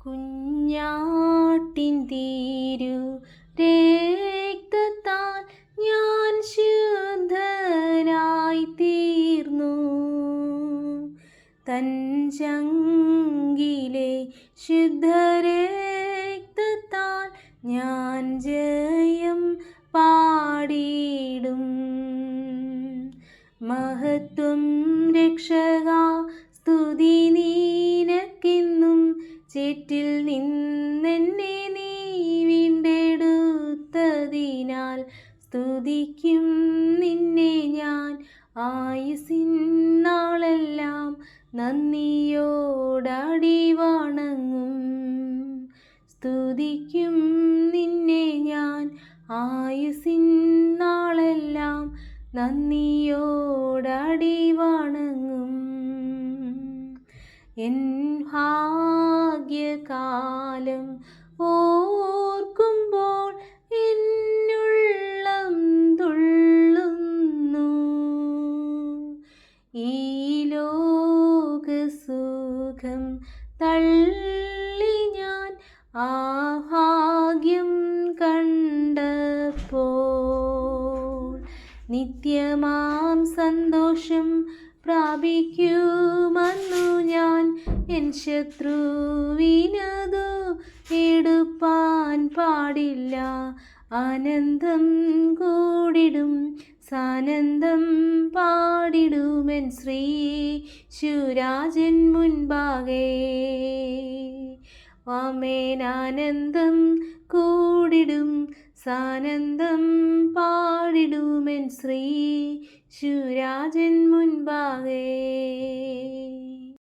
കുഞ്ഞാട്ടിൻ തീരു രക്തത്താൽ ഞാൻ ശുദ്ധനായി തീർന്നു. തൻ ചങ്കിലെ ശുദ്ധരക്തത്താൽ ഞാൻ ജയം പാടിയിടും. മഹത്വം രക്ഷകാ, സ്തുതി നിനക്കെന്നും. ചേറ്റിൽ നിന്നെന്നെ നീ വീണ്ടെടുത്തതിനാൽ സ്തുതിക്കും നിന്നെ ഞാൻ ആയുസ്സിൻ നാളെല്ലാം. നന്ദിയോടടി വണങ്ങും. സ്തുതിക്കും നിന്നെ ഞാൻ ആയുസ്സിൻ നാളെല്ലാം. നന്ദിയോടടി വണങ്ങും. എൻ ഭാഗ്യകാലം ഓർക്കുമ്പോൾ എന്നുള്ളം തുള്ളുന്നു. ഈ ലോകസുഖം തള്ളി ഞാൻ ആ ഭാഗ്യം കണ്ടപ്പോൾ നിത്യമാം സന്തോഷം പ്രാപിക്കുമെന്നു ഞാൻ. എൻ ശത്രുവിനതു എടുപ്പാൻ പാടില്ല. ആനന്ദം കൂടിടും, സാനന്ദം പാടിടുമെൻ ശ്രീയേശുരാജൻ മുൻപാകെ. ആമേൻ. ആനന്ദം കൂടിടും, സാനന്ദം പാടിടുമെൻ ശ്രീയേശുരാജൻ മുൻപാകെ.